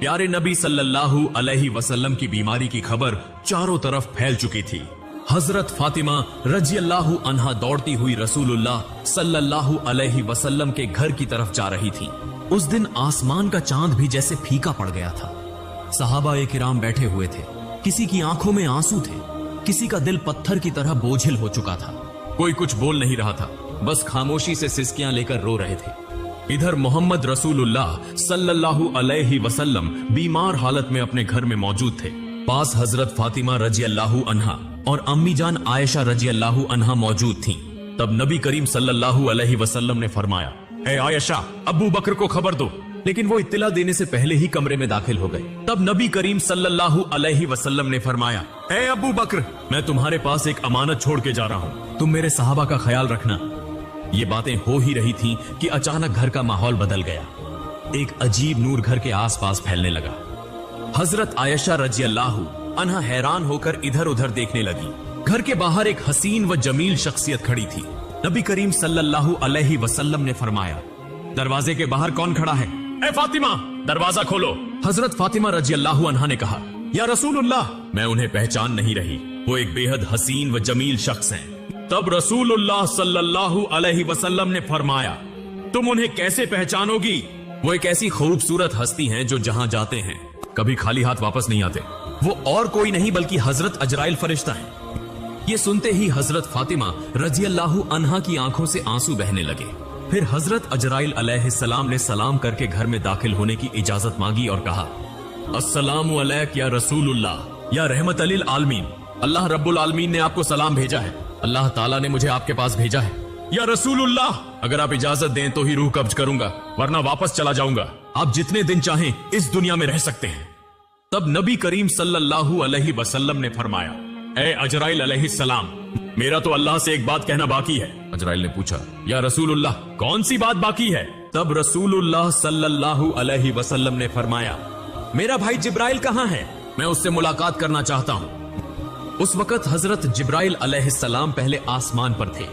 प्यारे नबी सल्लल्लाहु अलैहि वसल्लम की बीमारी की खबर चारों तरफ फैल चुकी थी। हजरत फातिमा रजी अल्लाह अन्हा दौड़ती हुई रसूलुल्लाह सल्लल्लाहु अलैहि वसल्लम के घर की तरफ जा रही थी। उस दिन आसमान का चांद भी जैसे फीका पड़ गया था। सहाबा किराम बैठे हुए थे, किसी की आंखों में आंसू थे, किसी का दिल पत्थर की तरह बोझिल हो चुका था। कोई कुछ बोल नहीं रहा था, बस खामोशी से सिसकियां लेकर रो रहे थे। इधर मोहम्मद रसूलुल्लाह सल्लल्लाहु अलैहि वसल्लम बीमार हालत में अपने घर में मौजूद थे। पास हजरत फातिमा रजी अल्लाह अन्हा और अम्मी जान आयशा रजी अल्लाह अन्हा मौजूद थीं। तब नबी करीम सल्लल्लाहु अलैहि वसल्लम ने फरमाया, ए आयशा, अबू बकर को खबर दो। लेकिन वो इत्तला देने से पहले ही कमरे में दाखिल हो गए। तब नबी करीम सल्लल्लाहु अलैहि वसल्लम ने फरमाया, ए अबू बकर, मैं तुम्हारे पास एक अमानत छोड़ के जा रहा हूँ, तुम मेरे सहाबा का ख्याल रखना। ये बातें हो ही रही थीं कि अचानक घर का माहौल बदल गया। एक अजीब नूर घर के आसपास फैलने लगा। हजरत आयशा रजी अल्लाह अन्हा हैरान होकर इधर उधर देखने लगी। घर के बाहर एक हसीन व जमील शख्सियत खड़ी थी। नबी करीम सल्लल्लाहु अलैहि वसल्लम ने फरमाया, दरवाजे के बाहर कौन खड़ा है? ए फातिमा, दरवाजा खोलो। हजरत फातिमा रजी अल्लाह अन्हा ने कहा, या रसूलुल्लाह, मैं उन्हें पहचान नहीं रही, वो एक बेहद हसीन व जमील शख्स हैं। तब रसूलुल्लाह सल्लल्लाहु अलैहि वसल्लम ने फरमाया, तुम उन्हें कैसे पहचानोगी? वो एक ऐसी खूबसूरत हस्ती हैं जो जहां जाते हैं कभी खाली हाथ वापस नहीं आते। वो और कोई नहीं बल्कि हजरत अजराइल फरिश्ता है। ये सुनते ही हजरत फातिमा रजी अल्लाह अन्हा की आंखों से आंसू बहने लगे। फिर हजरत अजराइल अलैहिस्सलाम ने सलाम करके घर में दाखिल होने की इजाजत मांगी और कहा, अस्सलामु अलैक या रसूलुल्लाह, या रहमत लिल आलमीन, अल्लाह रब्बुल आलमीन ने आपको सलाम भेजा है। अल्लाह ताला ने मुझे आपके पास भेजा है। या रसूलुल्लाह, अगर आप इजाजत दें तो ही रूह कब्ज करूंगा, वरना वापस चला जाऊंगा। आप जितने दिन चाहें इस दुनिया में रह सकते हैं। तब नबी करीम सल्लल्लाहु अलैहि वसल्लम ने फरमाया, ए अजराइल अलैहिस्सलाम, मेरा तो अल्लाह से एक बात कहना बाकी है। अजराइल ने पूछा, या रसूलुल्लाह, कौन सी बात बाकी है? तब रसूलुल्लाह सल्लल्लाहु अलैहि वसल्लम ने फरमाया, मेरा भाई जिब्राइल कहाँ है? मैं उससे मुलाकात करना चाहता हूँ। उस वक्त हजरत जिब्राइल अलैहिस्सलाम पहले आसमान पर थे।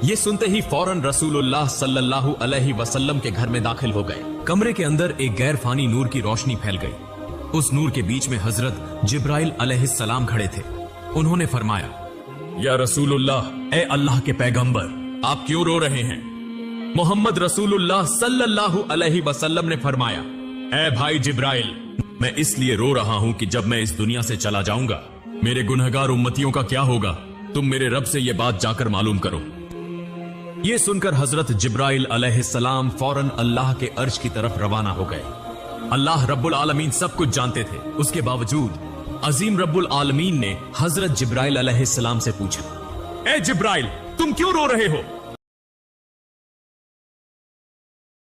ये सुनते ही फौरन रसूलुल्लाह सल्लल्लाहु अलैहि वसल्लम के घर में दाखिल हो गए। कमरे के अंदर एक गैर फानी नूर की रोशनी फैल गई। उस नूर के बीच में हजरत जिब्राइल अलैहिस्सलाम खड़े थे। उन्होंने फरमाया, या रसूलुल्लाह, ए अल्लाह के पैगंबर, आप क्यों रो रहे हैं? मोहम्मद रसूलुल्लाह सल्लल्लाहु अलैहि वसल्लम ने फरमाया, ए भाई जिब्राइल, मैं इसलिए रो रहा हूं कि जब मैं इस दुनिया से चला जाऊंगा, मेरे गुनहगार उम्मतियों का क्या होगा? तुम मेरे रब से यह बात जाकर मालूम करो। ये सुनकर हजरत जिब्राइल अलैहिस्सलाम फौरन अल्लाह के अर्श की तरफ रवाना हो गए। अल्लाह रब्बुल आलमीन सब कुछ जानते थे, उसके बावजूद अजीम रब्बुल आलमीन ने हजरत जिब्राइल अलैहिस्सलाम से पूछा, ए जिब्राइल, तुम क्यों रो रहे हो?